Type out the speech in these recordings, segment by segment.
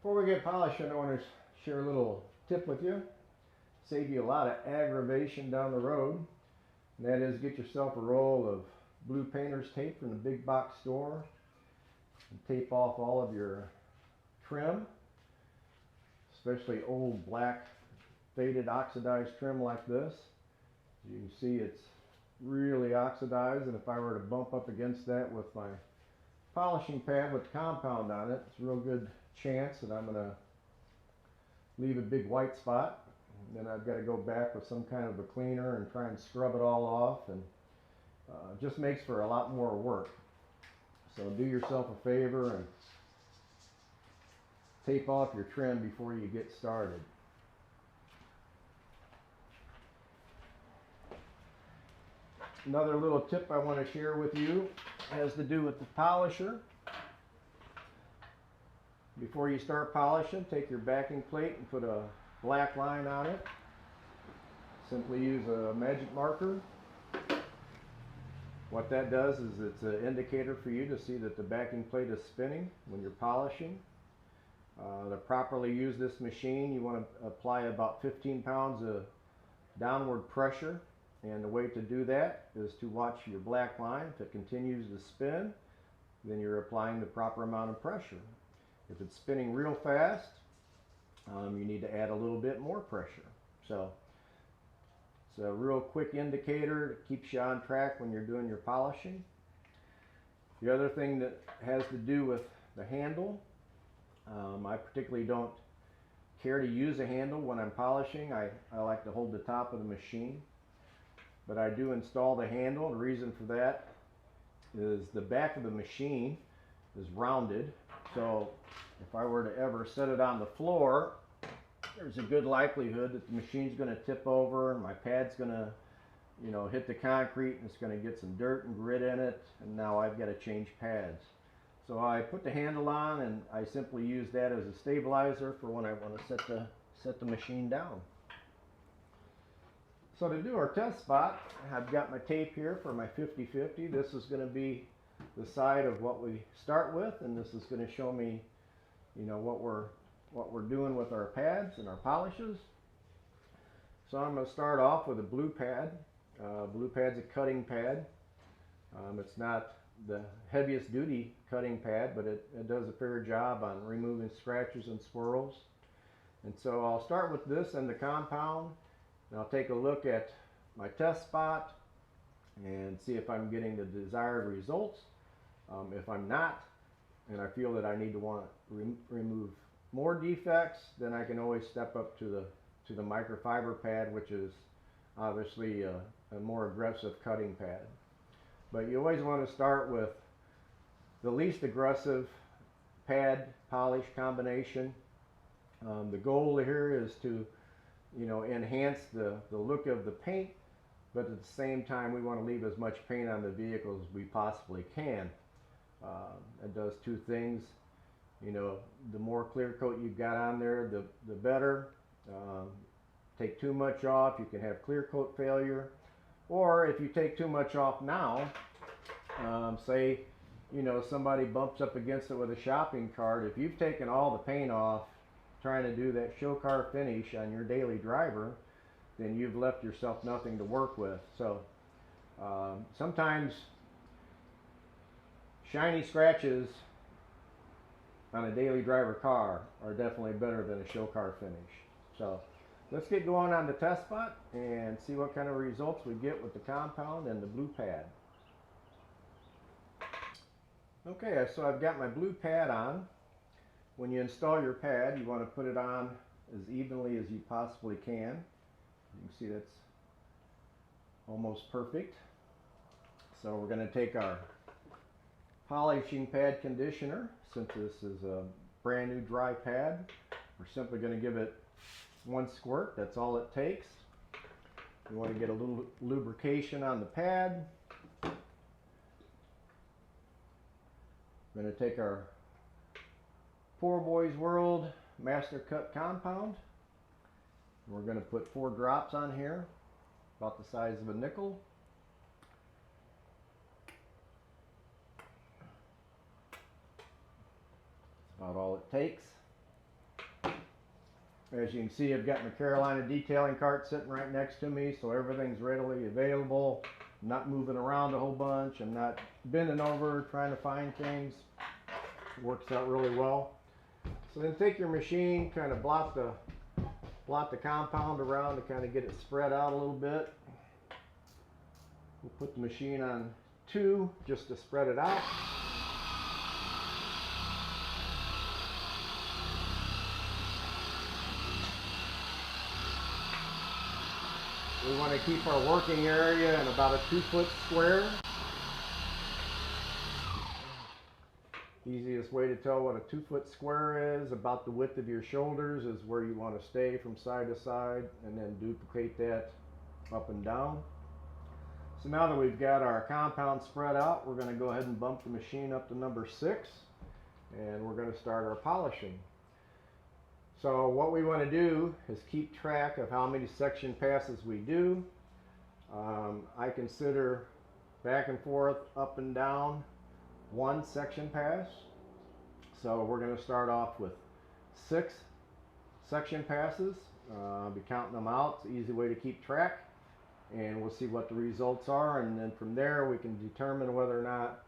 Before we get polished, I want to share a little tip with you. Save you a lot of aggravation down the road. And that is, get yourself a roll of blue painter's tape from the big box store and tape off all of your trim, especially old black faded oxidized trim like this. As you can see, it's really oxidized, and if I were to bump up against that with my polishing pad with compound on it, it's a real good chance that I'm going to leave a big white spot. And then I've got to go back with some kind of a cleaner and try and scrub it all off, and just makes for a lot more work. So do yourself a favor and tape off your trim before you get started. Another little tip I want to share with you has to do with the polisher. Before you start polishing, take your backing plate and put a black line on it. Simply use a magic marker. What that does is it's an indicator for you to see that the backing plate is spinning when you're polishing. To properly use this machine, you want to apply about 15 pounds of downward pressure. And the way to do that is to watch your black line. If it continues to spin, then you're applying the proper amount of pressure. If it's spinning real fast, you need to add a little bit more pressure. So it's a real quick indicator that keeps you on track when you're doing your polishing. The other thing that has to do with the handle, I particularly don't care to use a handle when I'm polishing. I like to hold the top of the machine. But I do install the handle. The reason for that is the back of the machine is rounded. So if I were to ever set it on the floor, there's a good likelihood that the machine's going to tip over and my pad's going to, hit the concrete, and it's going to get some dirt and grit in it, and now I've got to change pads. So I put the handle on, and I simply use that as a stabilizer for when I want to set the machine down. So to do our test spot, I've got my tape here for my 50-50. This is going to be the side of what we start with, and this is going to show me, what we're doing with our pads and our polishes. So I'm going to start off with a blue pad. Blue pad's a cutting pad. It's not the heaviest duty cutting pad, but it does a fair job on removing scratches and swirls. And so I'll start with this and the compound. And I'll take a look at my test spot and see if I'm getting the desired results. If I'm not, and I feel that I need to remove more defects, then I can always step up to the microfiber pad, which is obviously a more aggressive cutting pad. But you always want to start with the least aggressive pad polish combination. The goal here is to enhance the look of the paint, but at the same time we want to leave as much paint on the vehicle as we possibly can. It does two things. The more clear coat you've got on there, the better. Take too much off, you can have clear coat failure. Or if you take too much off now, say somebody bumps up against it with a shopping cart, if you've taken all the paint off trying to do that show car finish on your daily driver, then you've left yourself nothing to work with. So sometimes shiny scratches on a daily driver car are definitely better than a show car finish. So let's get going on the test spot and see what kind of results we get with the compound and the blue pad. Okay, so I've got my blue pad on. When you install your pad, you want to put it on as evenly as you possibly can. You can see that's almost perfect. So we're going to take our polishing pad conditioner. Since this is a brand new dry pad, we're simply going to give it one squirt. That's all it takes. We want to get a little lubrication on the pad. We're going to take our Poor Boys World Master Cut Compound. We're going to put 4 drops on here, about the size of a nickel. That's about all it takes. As you can see, I've got my Carolina detailing cart sitting right next to me, so everything's readily available. I'm not moving around a whole bunch. I'm not bending over trying to find things. It works out really well. So then take your machine, kind of blot the compound around to kind of get it spread out a little bit. We'll put the machine on 2 just to spread it out. We want to keep our working area in about a 2-foot square. Easiest way to tell what a 2-foot square is, about the width of your shoulders, is where you want to stay from side to side, and then duplicate that up and down. So now that we've got our compound spread out, we're going to go ahead and bump the machine up to number 6, and we're going to start our polishing. So what we want to do is keep track of how many section passes we do. I consider back and forth, up and down, 1 section pass. So we're going to start off with 6 section passes. I'll be counting them out. It's an easy way to keep track, and we'll see what the results are, and then from there we can determine whether or not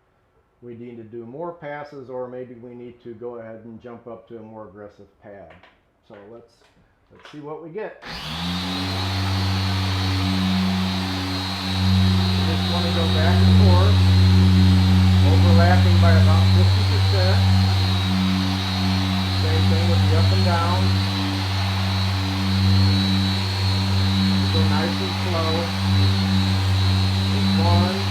we need to do more passes, or maybe we need to go ahead and jump up to a more aggressive pad. So let's see what we get. Just want to go back and forth, overlapping by about 50%. Same thing with the up and down. Go nice and slow. Just 1.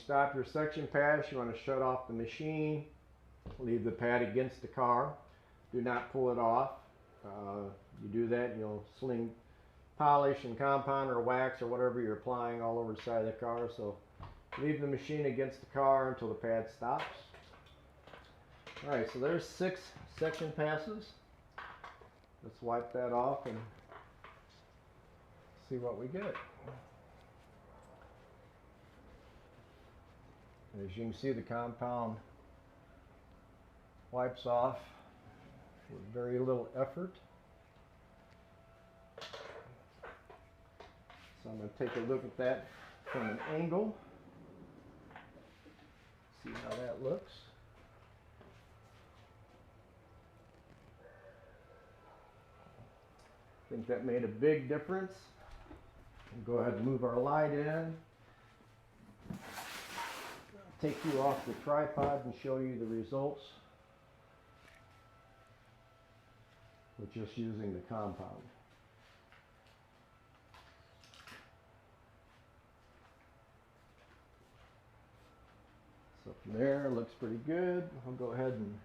Stop your section pass, you want to shut off the machine, leave the pad against the car, do not pull it off. You do that, you'll sling polish and compound or wax or whatever you're applying all over the side of the car, so leave the machine against the car until the pad stops. Alright, so there's 6 section passes. Let's wipe that off and see what we get. As you can see, the compound wipes off with very little effort. So I'm going to take a look at that from an angle, see how that looks. I think that made a big difference. We'll go ahead and move our light in. Take you off the tripod and show you the results with just using the compound. So from there, it looks pretty good. I'll go ahead and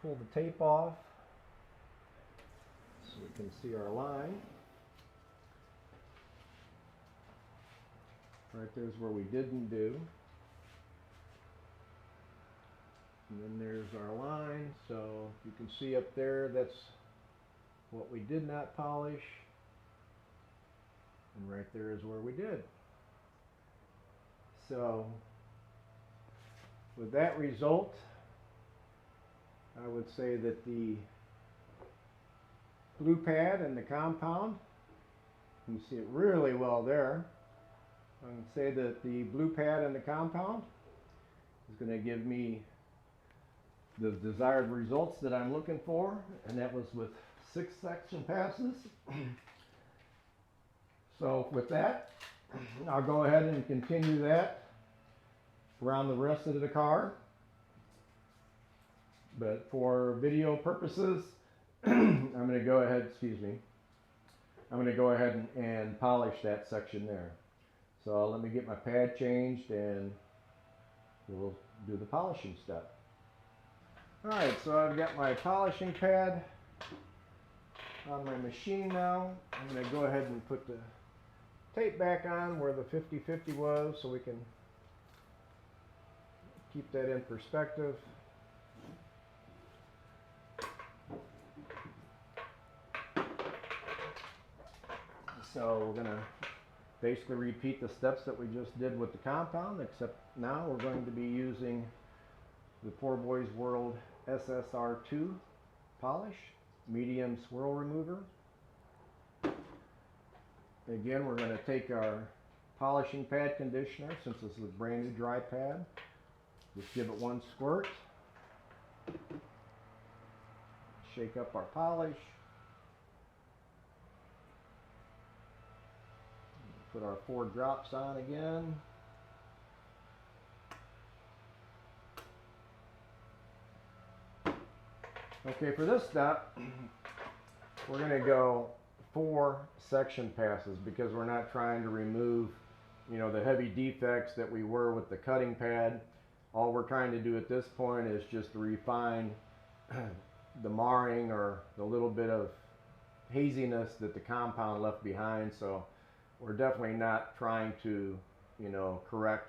pull the tape off so we can see our line. Right there's where we didn't do. And then there's our line, so you can see up there, that's what we did not polish. And right there is where we did. So, with that result, I would say that the blue pad and the compound, you can see it really well there. I can say that the blue pad and the compound is going to give me the desired results that I'm looking for, and that was with 6 section passes. So with that, I'll go ahead and continue that around the rest of the car. But for video purposes, I'm going to go ahead, excuse me, I'm going to go ahead and polish that section there. So let me get my pad changed and we'll do the polishing step. Alright, so I've got my polishing pad on my machine now. I'm going to go ahead and put the tape back on where the 50/50 was so we can keep that in perspective. So we're going to basically repeat the steps that we just did with the compound, except now we're going to be using the Poor Boys World SSR2 polish, medium swirl remover. Again, we're going to take our polishing pad conditioner, since this is a brand new dry pad, just give it one squirt, shake up our polish, put our 4 drops on again. Okay, for this step, we're going to go 4 section passes because we're not trying to remove, the heavy defects that we were with the cutting pad. All we're trying to do at this point is just to refine the marring or the little bit of haziness that the compound left behind. So we're definitely not trying to, correct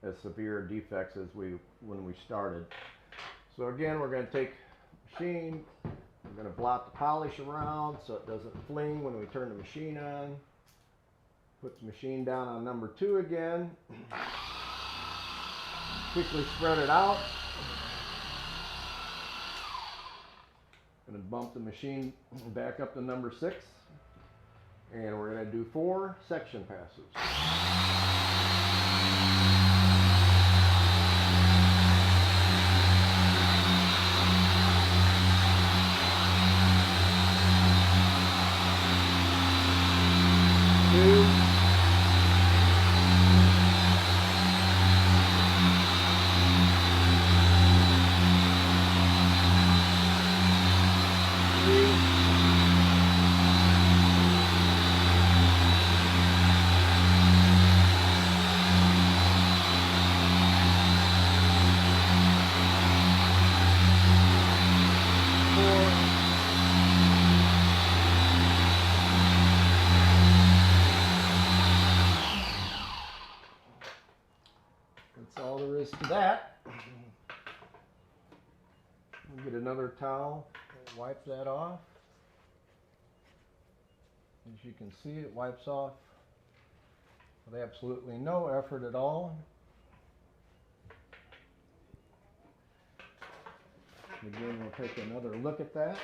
as severe defects as when we started. So again, we're going to take machine, we're going to blot the polish around so it doesn't fling when we turn the machine on. Put the machine down on number 2 again. Quickly spread it out. Going to bump the machine back up to number 6. And we're going to do 4 section passes. That's all there is to that. We'll get another towel and wipe that off. As you can see, it wipes off with absolutely no effort at all. Again, we'll take another look at that.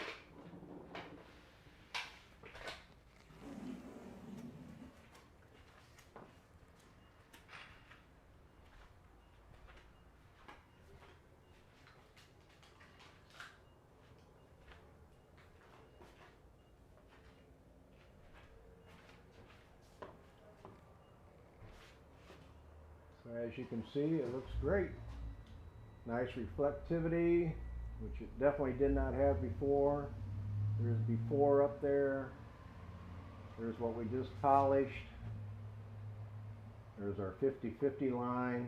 So as you can see, it looks great. Nice reflectivity, which it definitely did not have before. There's before up there. There's what we just polished. There's our 50/50 line.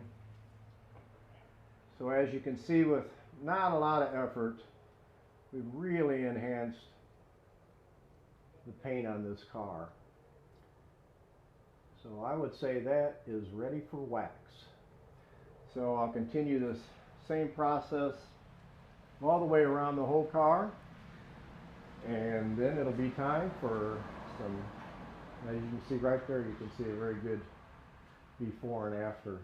So as you can see, with not a lot of effort, we've really enhanced the paint on this car. So I would say that is ready for wax. So I'll continue this same process all the way around the whole car, and then it'll be time for some, as you can see right there, you can see a very good before and after.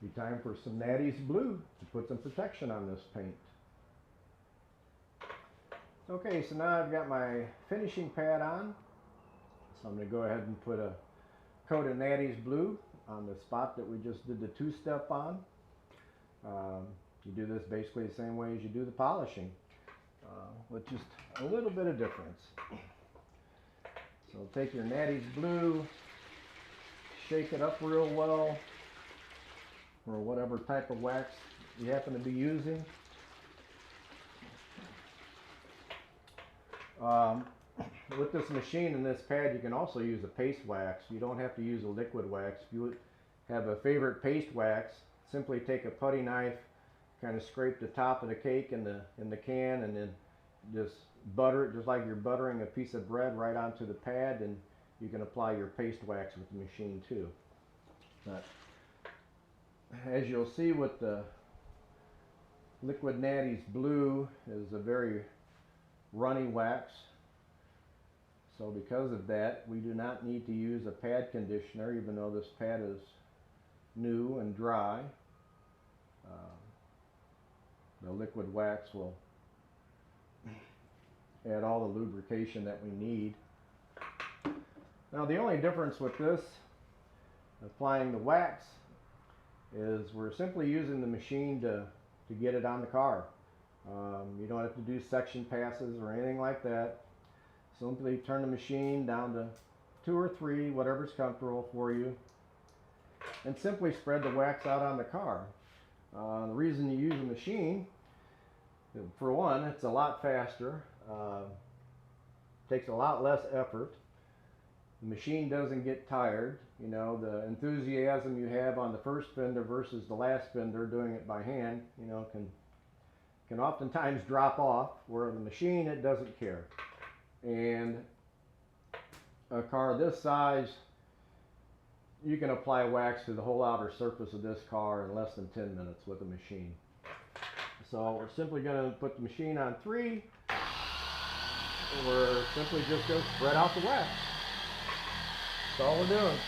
Be time for some Natty's Blue to put some protection on this paint. Okay, so now I've got my finishing pad on, so I'm going to go ahead and put a coat of Natty's Blue on the spot that we just did the 2-step on. You do this basically the same way as you do the polishing, with just a little bit of difference. So take your Natty's Blue, shake it up real well, or whatever type of wax you happen to be using. Um, with this machine and this pad, you can also use a paste wax. You don't have to use a liquid wax. If you have a favorite paste wax, simply take a putty knife, kind of scrape the top of the cake in the can, and then just butter it just like you're buttering a piece of bread right onto the pad, and you can apply your paste wax with the machine too. But as you'll see with the Liquid Natty's Blue is a very runny wax. So because of that, we do not need to use a pad conditioner, even though this pad is new and dry. The liquid wax will add all the lubrication that we need. Now the only difference with this, applying the wax, is we're simply using the machine to get it on the car. You don't have to do section passes or anything like that. Simply turn the machine down to 2 or 3, whatever's comfortable for you, and simply spread the wax out on the car. The reason you use a machine, for one, it's a lot faster, takes a lot less effort. The machine doesn't get tired. You know, the enthusiasm you have on the first fender versus the last fender doing it by hand, you know, can oftentimes drop off, where the machine, it doesn't care. And a car this size, you can apply wax to the whole outer surface of this car in less than 10 minutes with a machine. So we're simply going to put the machine on 3. We're simply just going to spread out the wax. That's all we're doing.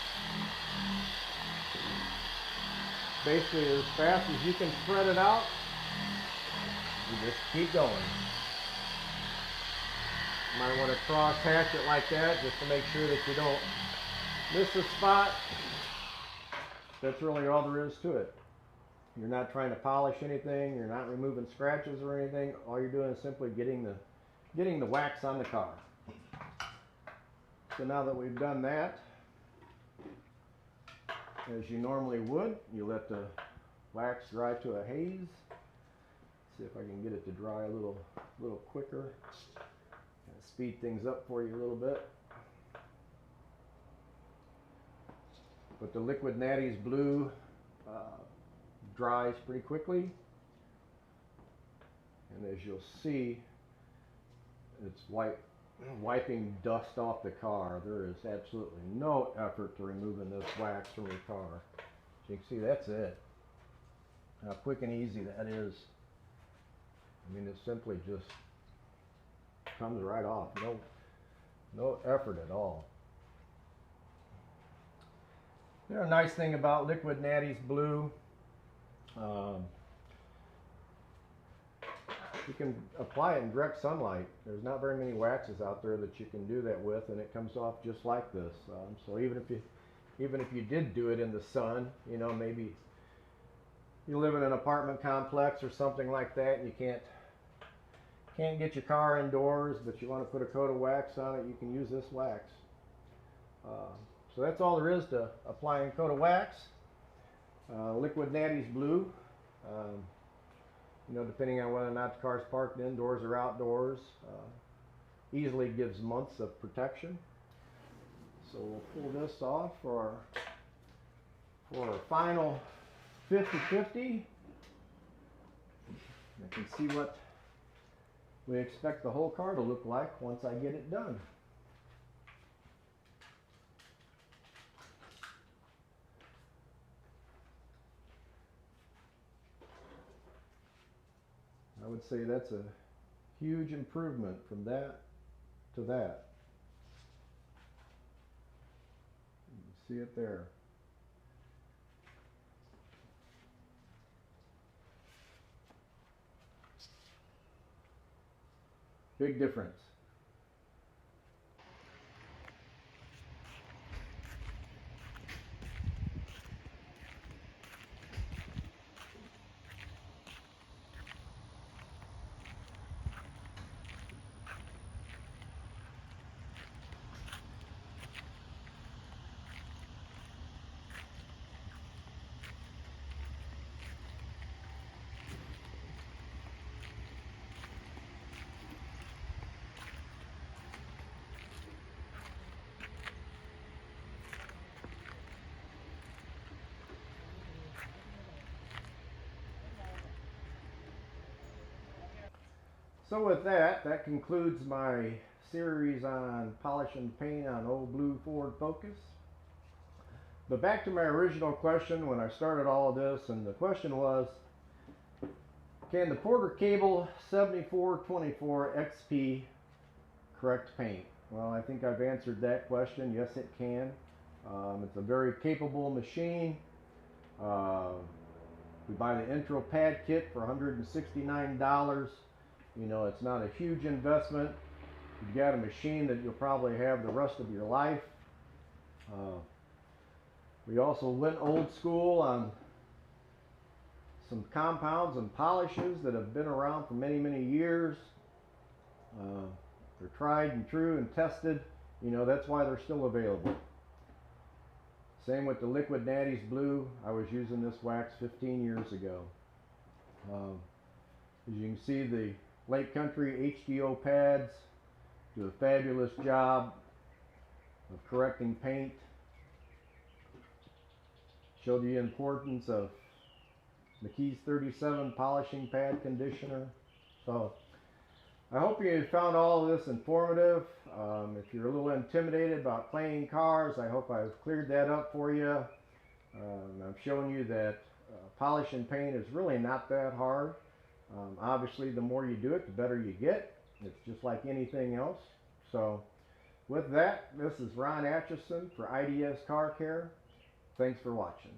Basically, as fast as you can spread it out, you just keep going. You might want to cross hatch it like that just to make sure that you don't miss a spot. That's really all there is to it. You're not trying to polish anything. You're not removing scratches or anything. All you're doing is simply getting the wax on the car. So now that we've done that, as you normally would, you let the wax dry to a haze. See if I can get it to dry a little quicker. Speed things up for you a little bit. But the Liquid Natty's Blue dries pretty quickly, and as you'll see, it's wiping dust off the car. There is absolutely no effort to removing this wax from your car. So you can see that's it. How quick and easy that is. I mean, it simply just comes right off. No effort at all. You know, a nice thing about Liquid Natty's Blue, you can apply it in direct sunlight. There's not very many waxes out there that you can do that with, and it comes off just like this. So even if you did do it in the sun, you know, maybe you live in an apartment complex or something like that, and you can't get your car indoors, but you want to put a coat of wax on it, you can use this wax. So that's all there is to applying a coat of wax. Liquid Natty's Blue, you know, depending on whether or not the car's parked indoors or outdoors, easily gives months of protection. So we'll pull this off for our final 50/50. I can see what we expect the whole car to look like once I get it done. I would say that's a huge improvement from that to that. You can see it there. Big difference. So with that, that concludes my series on polishing paint on old blue Ford Focus. But back to my original question when I started all of this, and the question was, can the Porter Cable 7424 XP correct paint? Well, I think I've answered that question. Yes, it can. It's a very capable machine. We buy the intro pad kit for $169. You know, it's not a huge investment. You've got a machine that you'll probably have the rest of your life. We also went old school on some compounds and polishes that have been around for many, many years. They're tried and true and tested. You know, that's why they're still available. Same with the Liquid Natty's Blue. I was using this wax 15 years ago. As you can see, the Lake Country HDO pads do a fabulous job of correcting paint. Showed the importance of McKee's 37 polishing pad conditioner. So I hope you found all of this informative. If you're a little intimidated about cleaning cars, I hope I've cleared that up for you. I've shown you that polishing paint is really not that hard. Obviously, the more you do it, the better you get. It's just like anything else. So with that, this is Ron Atchison for IDS Car Care. Thanks for watching.